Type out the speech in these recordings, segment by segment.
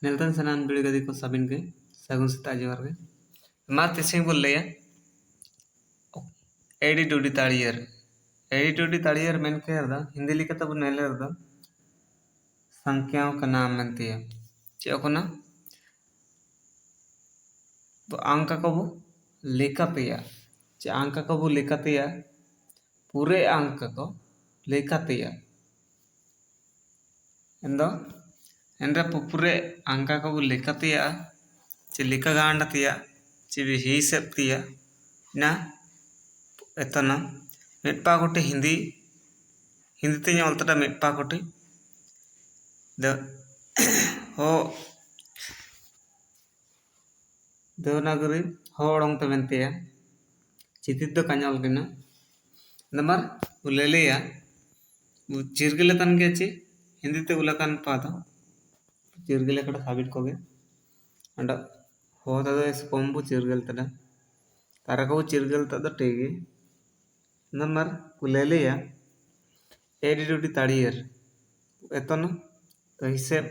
नेल्तन सनान बिड़ी गदी को साबिन के सगुन सेता जोहार गे मा तेसिंग बोल लेया एडी डूडी ताड़ियर मेन के अर्दा हिंदी लिखा तब नेले अर्दा संख्याओं का नाम मनती है चे को ना तो अंक को वो लेखतिया चे अंक को वो लेखतिया पूरे अंक को लेखतिया एंदो एंड्रे पूरे अंक को वो लेखतिया चे लेखा गांडतिया चे भी ही सेप्तिया ना एतना मिट्पा कोटी हिंदी हिंदी ते ᱧᱚᱞᱛᱟটা मिट्पा कोटी द हो देवनागरी होड़ों ते मेंतिया चितित दो काñol गिना नंबर उलेलिया चिरगिले तन के ची हिंदी ते उलाकान पाता चिरगिले कड़ा साबित कोगे अंडा हो तदा स्पंबु चिरगिल तदा तारको चिरगिल तदा टेगी नंबर उलेलिया एडी डूडी ताड़ियर एतनो तो हिसेब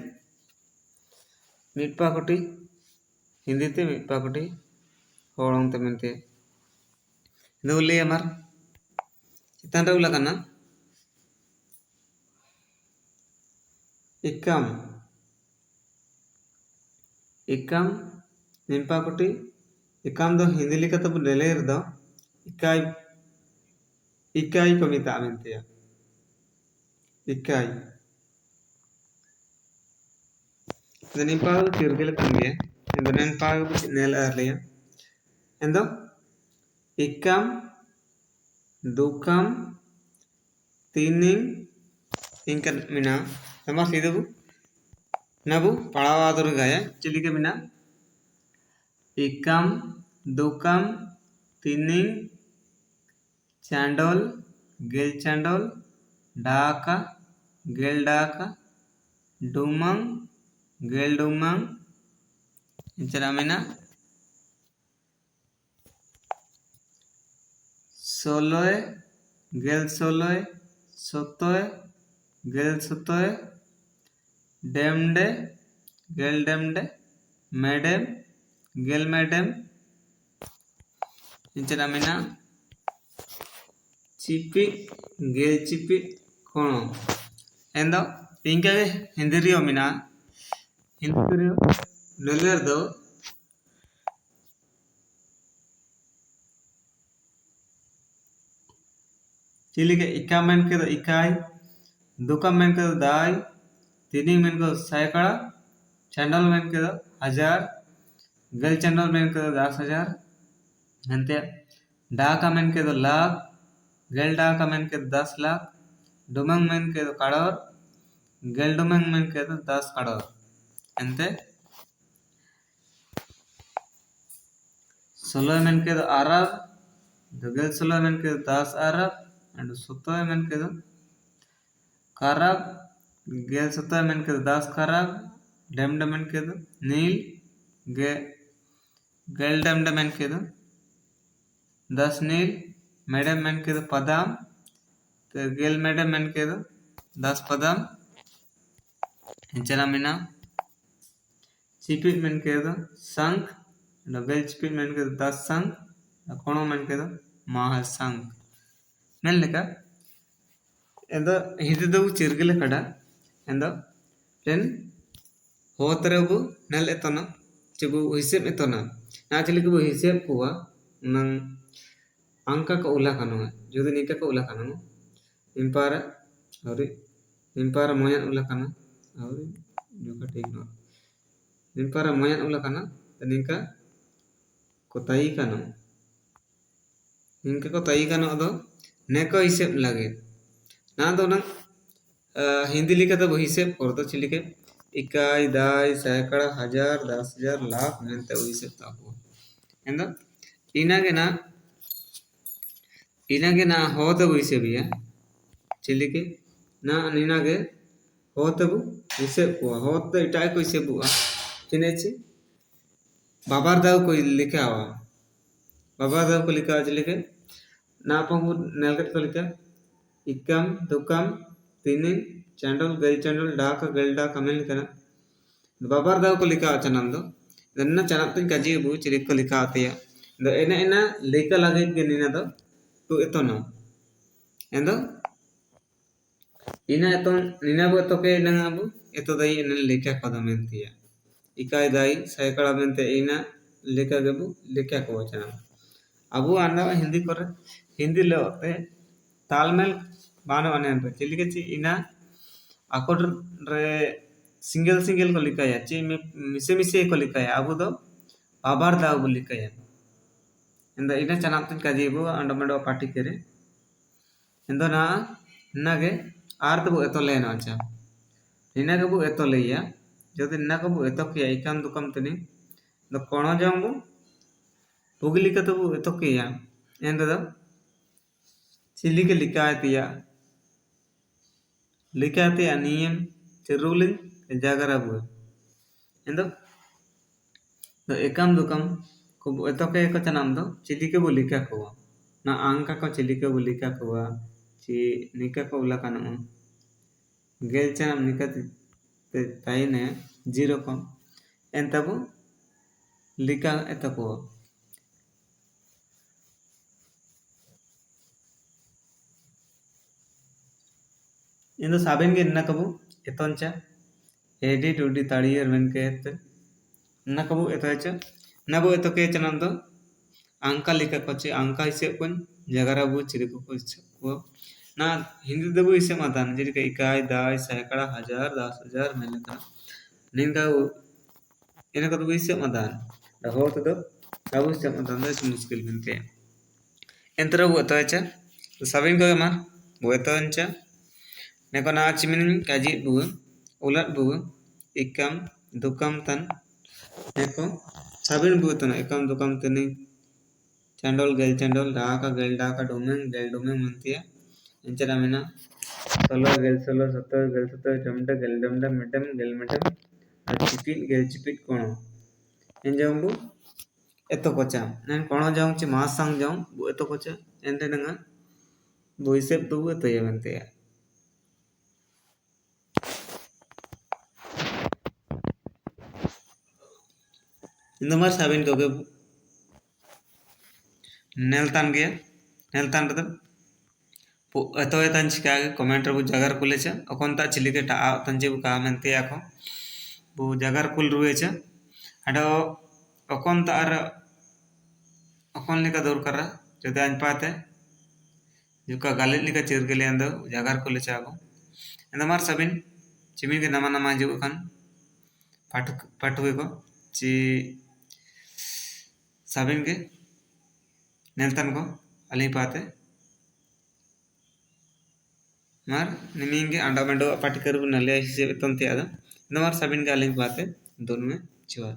मिट्पा कोटी हिंदी ते मिट्पा कोटी होड़ों ते मेंते नौले अमर चितान रे उलाकाना इक्कम इक्कम निम्पा कोटी इक्कम दो हिंदी लिखा तब लेलेर दो इकाई इकाई को मिता मेंते इकाई निम्पा चिरगिल तंगे एंदो निम्पा नेल अर्लिया एंदो इक्कम दुक्कम तीनिंग इंकन मिना तमा सीधबु नबु पड़ावादुर गया चिलिके मिना इक्कम दुक्कम तीनिंग चांडोल गेल चांडोल डाका गेल डाका डुमंग गेल डुमंग इंचरा मिना सोलोय गेल सोलोय सोतोय गेल सोतोय डेमडे गेल डेमडे मैडम गेल मैडम इंचरा मिना चिपी गेल चिपी कोनो एंदो इंके हिंदी रियो मिना हिंदी रियो लेलेर दो चिलिके इक्का मेन के दो इकाई दुका मेन के दो दाई तीनी मेन के दो सैकड़ा चैंडल मेन के दो 1000 गल चैंडल मेन के दो 10,000 अंते डाका मेन के दो लाख गल डाका मेन के दो 10 लाख डुमंग मेन के दो कड़ोर गल डुमंग मेन के दो 10 कड़ोर अंते सोलह मेन के दो अरब गल सोलह मेन के दो 10 अरब एंड सुतोय मेन के दो करब गेल सुतोय मेन के दो 10 करब डेमड मेन के दो नील गेल डेमड मेन के दो 10 नील मैडम मेन के दो पदाम तो गेल मैडम मेन के दो 10 पदाम इंचरा मिना चिपिट मेन के दो संख गेल चिपिट मेन के दो 10 संख कोनो मेन के दो माह संख मेन लेका एंदो हिंदी दो चिरगिले कड़ा एंदो रेन होतरेबु नेल एतना चेबु हिसेब एतना ना चलिके बु हिसेब कुआ नंग अंक को उला कनो जुदी निका को उला कनो इंपारा औरी इंपारा मोयन उला कनो औरी जोका ठीक नो इंपारा मोयन उला कनो निका को ताई कनो इनके को ताई कनो दो नेको हिसेब लगे ना दो ना हिंदी लिखा तो हिसेब कर दो चिलिके इकाई दाई सैकड़ा 1000 10,000 लाख मेनते हिसेब ताको एंदो इनागे ना होते हिसेब या चिलिके ना इनागे होते हिसेब को होते इटाई को हिसेब हुआ चिनेची बाबार दाव को लिखा हुआ बाबार दाव को लिखा चिलिके ना पंगु नेलकट को लिखा इक्कम दुक्कम तीनिंग चैंडल गल चैंडल डाका गल डाका मेन लिखा babar daw ko lika chanam do denna chanap tin kaji bu chirik ko lika atia do ena lika lagit ge nina do tu etona endo ina eton nina bu toke nanga bu eto dai ena lika ko da mentia ikai dai saikala mente ina lika ge bu lika ko chanam abu anda hindi kore hindi le ote तालमेल बानो अने chilli के ची इना अकोड रे single single को लिखाया ची मिसे मिसे को लिखाया अबु दो बाबार दाव को लिखाया इंदा इना चनाप्तन काजीबु अंडमंडो पाटी करे इंदो ना नगे आर्त बु एतो लेना अच्छा इना के बु एतो लेया जदि इना को बु एतो किया इकाम दुकम तनी दो कोनो जामबु पुगली का तो बु एतो किया इंदा दो चिली के लिखाया लिखाते अनियम चरुलिन जागरा बु इंदो द एकम दुकम को एतोके को चनाम दो चिली के बोलिका को ना अंका को चिली के बोलिका को ची निका को उला कानो गेल चनाम निका ते ताइने जीरो को एंतबु लिका एतको इंदो साबिन के नकबु एतोंचा एडी टूडी ताड़ियर वन के नकबु एतोचा नबु एतोके चनाम दो अंका लिखा कोचे अंका इसे कोन जगरा बु चिरी को को ना हिंदी दबु इसे मतान जरी के इकाई दाई सैकड़ा हजार 10,000 मैंने का निंगा इने को दबु इसे मतान हो तो दबु इसे मतान दो मुश्किल मिलते एंतर बु एतोचा सबिन को मा बु एतोंचा neko na chimin kaji bu ulat bu ikam dukam tan neko sabin bu tan ikam dukam tani chandol gel daka domeng mantia enchara mina solo gel solo jamda gel jamda gel medem gel chipit kono enjam bu eto kocha nan kono jang chi masang jang bu eto kocha ente nanga bu isep tu eto ya mantia இந்த மாதிரி sabin koge neltan gaya neltan rada eto etan chika commenter bu jagar kulecha akonta chilike ta tanji bu ka mente ako bu jagar kul ruecha ado akonta ar akon lika dorkara jodi an pate juka galit lika chirgele ando jagar kulecha ako enda mar sabin chimin ke nama nama ju kan patu ko ci sabin ke neltan ko ali pate mar niminge andamendo pati karu nalle hise tonte ada namar sabin ke ali pate दोनों में चिवा